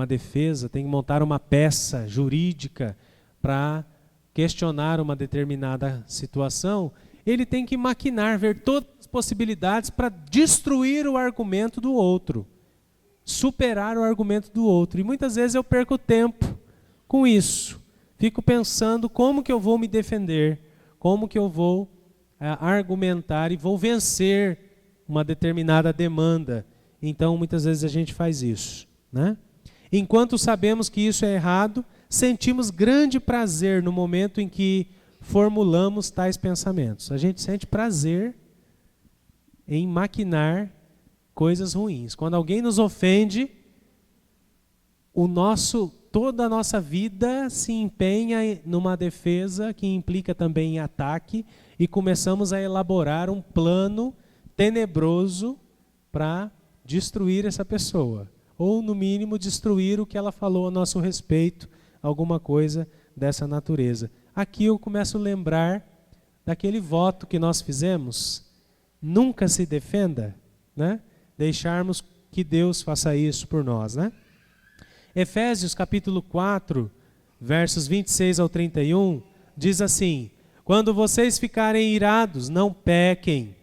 defesa, tem que montar uma peça jurídica para questionar uma determinada situação, ele tem que maquinar, ver todas as possibilidades para destruir o argumento do outro, superar o argumento do outro. E muitas vezes eu perco tempo com isso. Fico pensando como que eu vou me defender, como que eu vou argumentar e vou vencer uma determinada demanda. Então, muitas vezes a gente faz isso, né? Enquanto sabemos que isso é errado, sentimos grande prazer no momento em que formulamos tais pensamentos. A gente sente prazer em maquinar coisas ruins. Quando alguém nos ofende, toda a nossa vida se empenha numa defesa que implica também em ataque e começamos a elaborar um plano tenebroso para destruir essa pessoa. Ou, no mínimo, destruir o que ela falou a nosso respeito, alguma coisa dessa natureza. Aqui eu começo a lembrar daquele voto que nós fizemos, nunca se defenda, né? Deixarmos que Deus faça isso por nós, né? Efésios capítulo 4, versos 26 ao 31, diz assim: quando vocês ficarem irados, não pequem,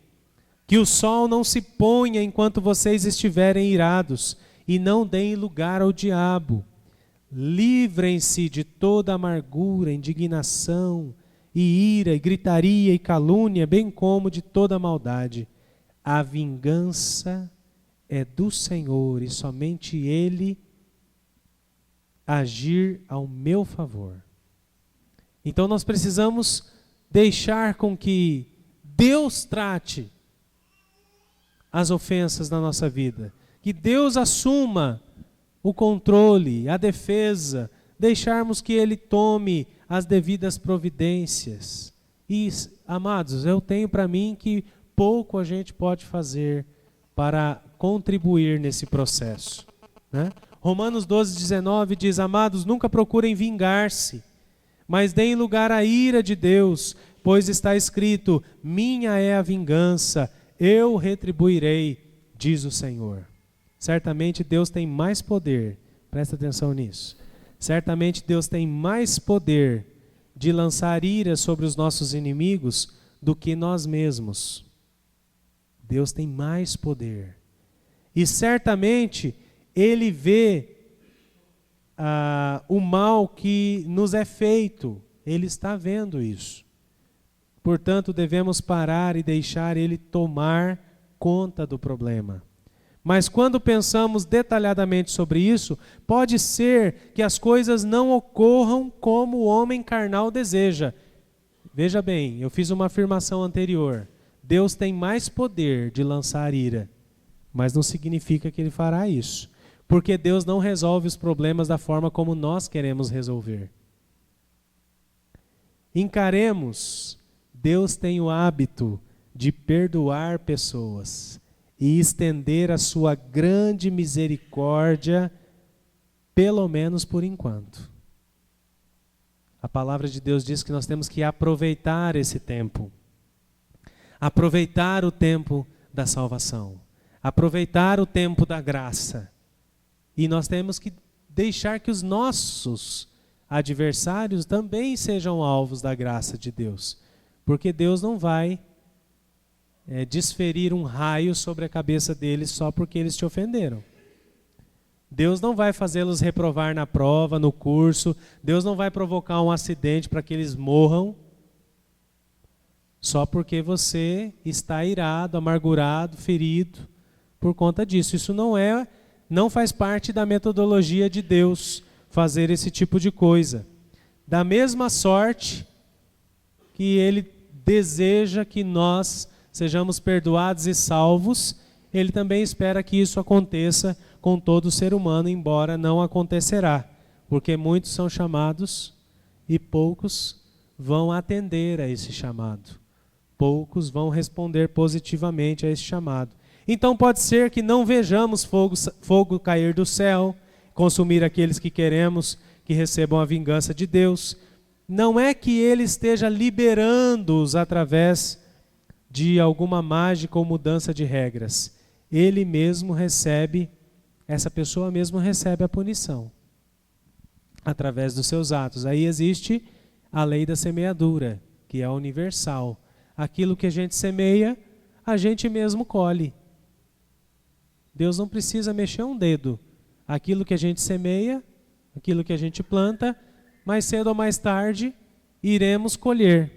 que o sol não se ponha enquanto vocês estiverem irados, e não deem lugar ao diabo. Livrem-se de toda amargura, indignação, e ira, e gritaria, e calúnia, bem como de toda maldade. A vingança é do Senhor, e somente Ele agir ao meu favor. Então nós precisamos deixar com que Deus trate as ofensas na nossa vida, que Deus assuma o controle, a defesa, deixarmos que Ele tome as devidas providências. E, amados, eu tenho para mim que pouco a gente pode fazer para contribuir nesse processo, né? Romanos 12:19 diz: amados, nunca procurem vingar-se, mas deem lugar à ira de Deus, pois está escrito: minha é a vingança, eu retribuirei, diz o Senhor. Certamente Deus tem mais poder, presta atenção nisso. Certamente Deus tem mais poder de lançar ira sobre os nossos inimigos do que nós mesmos. Deus tem mais poder. E certamente Ele vê o mal que nos é feito. Ele está vendo isso. Portanto, devemos parar e deixar Ele tomar conta do problema. Mas quando pensamos detalhadamente sobre isso, pode ser que as coisas não ocorram como o homem carnal deseja. Veja bem, eu fiz uma afirmação anterior. Deus tem mais poder de lançar ira, mas não significa que Ele fará isso. Porque Deus não resolve os problemas da forma como nós queremos resolver. Encaremos, Deus tem o hábito de perdoar pessoas e estender a sua grande misericórdia, pelo menos por enquanto. A palavra de Deus diz que nós temos que aproveitar esse tempo. Aproveitar o tempo da salvação. Aproveitar o tempo da graça. E nós temos que deixar que os nossos adversários também sejam alvos da graça de Deus. Porque Deus não vai desferir um raio sobre a cabeça deles só porque eles te ofenderam. Deus não vai fazê-los reprovar na prova, no curso. Deus não vai provocar um acidente para que eles morram só porque você está irado, amargurado, ferido por conta disso. Isso não faz parte da metodologia de Deus fazer esse tipo de coisa. Da mesma sorte que Ele deseja que nós sejamos perdoados e salvos, Ele também espera que isso aconteça com todo ser humano, embora não acontecerá, porque muitos são chamados e poucos vão atender a esse chamado. Poucos vão responder positivamente a esse chamado. Então pode ser que não vejamos fogo cair do céu, consumir aqueles que queremos que recebam a vingança de Deus. Não é que Ele esteja liberando-os através de alguma mágica ou mudança de regras. Ele mesmo recebe, essa pessoa mesmo recebe a punição através dos seus atos. Aí existe a lei da semeadura, que é universal. Aquilo que a gente semeia, a gente mesmo colhe. Deus não precisa mexer um dedo. Aquilo que a gente semeia, aquilo que a gente planta, mais cedo ou mais tarde, iremos colher.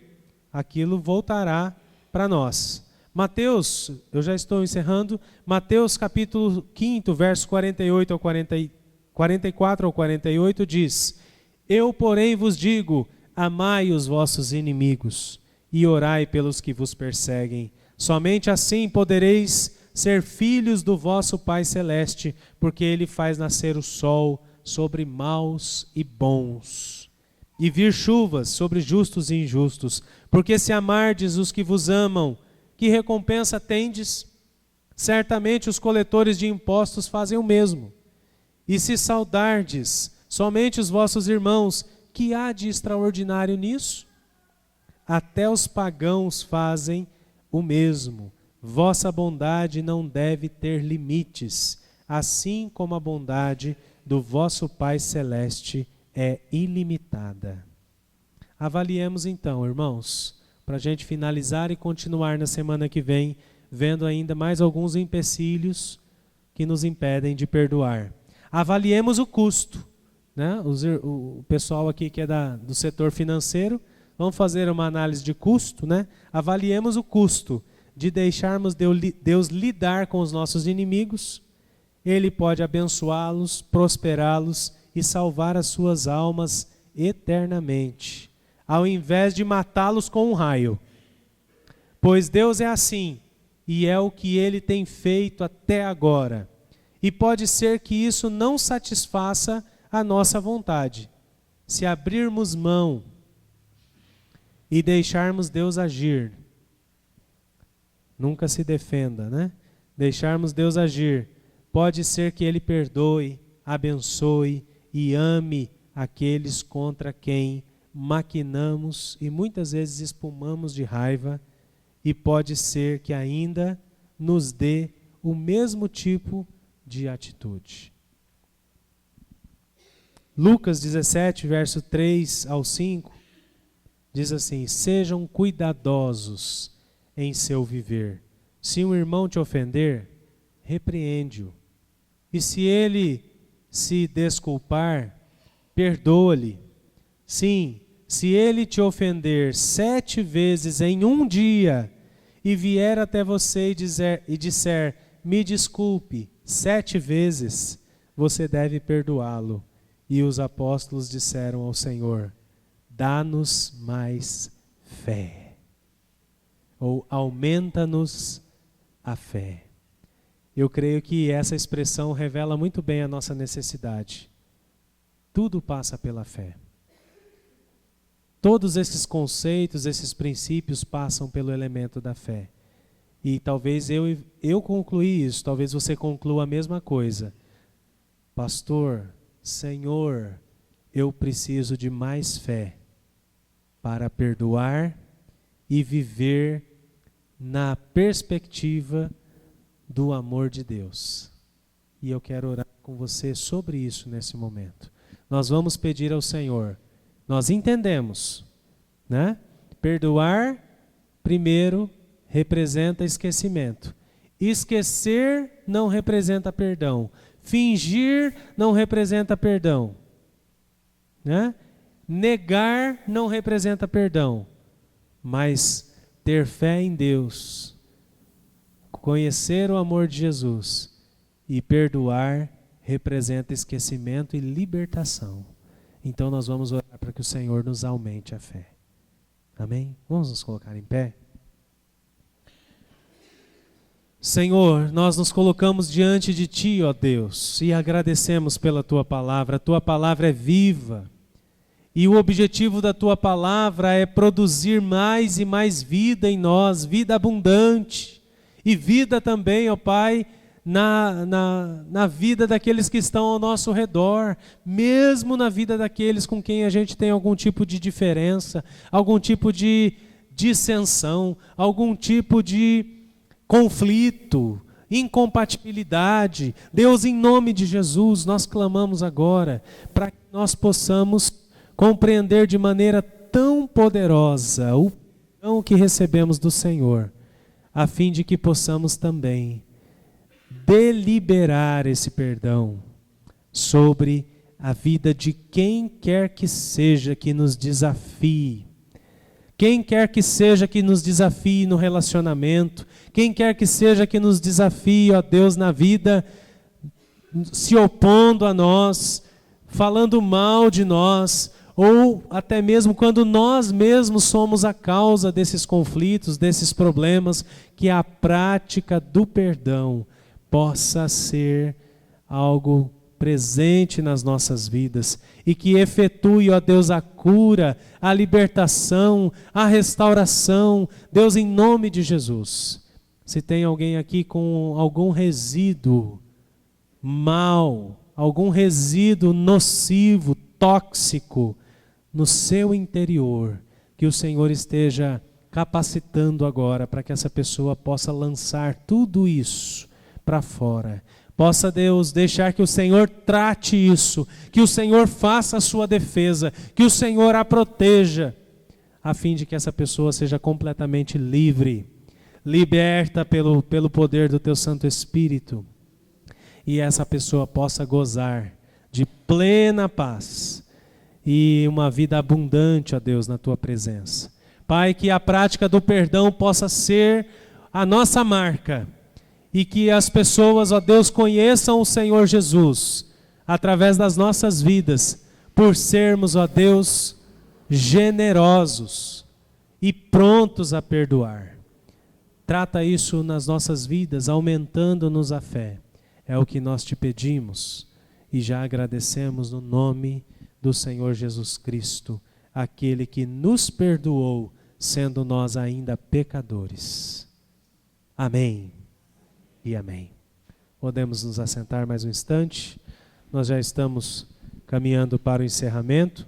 Aquilo voltará para nós. Mateus, eu já estou encerrando, Mateus capítulo 5, verso 44 ao 48 diz: Eu, porém, vos digo, amai os vossos inimigos e orai pelos que vos perseguem. Somente assim podereis ser filhos do vosso Pai Celeste, porque Ele faz nascer o sol sobre maus e bons, e vir chuvas sobre justos e injustos. Porque se amardes os que vos amam, que recompensa tendes? Certamente os coletores de impostos fazem o mesmo. E se saudardes somente os vossos irmãos, que há de extraordinário nisso? Até os pagãos fazem o mesmo. Vossa bondade não deve ter limites, assim como a bondade do vosso Pai Celeste é ilimitada. Avaliemos então, irmãos, para a gente finalizar e continuar na semana que vem, vendo ainda mais alguns empecilhos que nos impedem de perdoar. Avaliemos o custo, né? O pessoal aqui que é do setor financeiro, vamos fazer uma análise de custo, né? Avaliemos o custo de deixarmos Deus lidar com os nossos inimigos. Ele pode abençoá-los, prosperá-los e salvar as suas almas eternamente, ao invés de matá-los com um raio. Pois Deus é assim, e é o que Ele tem feito até agora. E pode ser que isso não satisfaça a nossa vontade. Se abrirmos mão e deixarmos Deus agir, nunca se defenda, né? Deixarmos Deus agir, pode ser que Ele perdoe, abençoe e ame aqueles contra quem maquinamos e muitas vezes espumamos de raiva, e pode ser que ainda nos dê o mesmo tipo de atitude. Lucas 17, verso 3 ao 5, diz assim: sejam cuidadosos em seu viver. Se um irmão te ofender, repreende-o. E se ele se desculpar, perdoa-lhe. Sim, se ele te ofender 7 vezes em um dia, e vier até você e disser, me desculpe, 7 vezes, você deve perdoá-lo. E os apóstolos disseram ao Senhor, dá-nos mais fé. Ou aumenta-nos a fé. Eu creio que essa expressão revela muito bem a nossa necessidade. Tudo passa pela fé. Todos esses conceitos, esses princípios passam pelo elemento da fé. E talvez eu concluí isso, talvez você conclua a mesma coisa. Pastor, Senhor, eu preciso de mais fé para perdoar e viver na perspectiva do amor de Deus. E eu quero orar com você sobre isso nesse momento. Nós vamos pedir ao Senhor. Nós entendemos, né? Perdoar, primeiro, representa esquecimento. Esquecer não representa perdão. Fingir não representa perdão, né? Negar não representa perdão. Mas ter fé em Deus, conhecer o amor de Jesus e perdoar representa esquecimento e libertação. Então nós vamos orar para que o Senhor nos aumente a fé. Amém? Vamos nos colocar em pé? Senhor, nós nos colocamos diante de Ti, ó Deus, e agradecemos pela Tua palavra. A Tua palavra é viva. E o objetivo da Tua palavra é produzir mais e mais vida em nós, vida abundante. E vida também, ó Pai, na vida daqueles que estão ao nosso redor, mesmo na vida daqueles com quem a gente tem algum tipo de diferença, algum tipo de dissensão, algum tipo de conflito, incompatibilidade. Deus, em nome de Jesus, nós clamamos agora para que nós possamos compreender de maneira tão poderosa o perdão que recebemos do Senhor, a fim de que possamos também deliberar esse perdão sobre a vida de quem quer que seja que nos desafie. Quem quer que seja que nos desafie no relacionamento, quem quer que seja que nos desafie, ó Deus, na vida, se opondo a nós, falando mal de nós, ou até mesmo quando nós mesmos somos a causa desses conflitos, desses problemas, que a prática do perdão possa ser algo presente nas nossas vidas e que efetue, ó Deus, a cura, a libertação, a restauração. Deus, em nome de Jesus, se tem alguém aqui com algum resíduo mal, algum resíduo nocivo, tóxico, no seu interior, que o Senhor esteja capacitando agora para que essa pessoa possa lançar tudo isso para fora. Possa, Deus, deixar que o Senhor trate isso, que o Senhor faça a sua defesa, que o Senhor a proteja, a fim de que essa pessoa seja completamente livre, liberta pelo poder do Teu Santo Espírito, e essa pessoa possa gozar de plena paz e uma vida abundante, ó Deus, na Tua presença. Pai, que a prática do perdão possa ser a nossa marca e que as pessoas, ó Deus, conheçam o Senhor Jesus através das nossas vidas, por sermos, ó Deus, generosos e prontos a perdoar. Trata isso nas nossas vidas, aumentando-nos a fé. É o que nós te pedimos e já agradecemos no nome do Senhor Jesus Cristo, aquele que nos perdoou, sendo nós ainda pecadores. Amém e amém. Podemos nos assentar mais um instante, nós já estamos caminhando para o encerramento.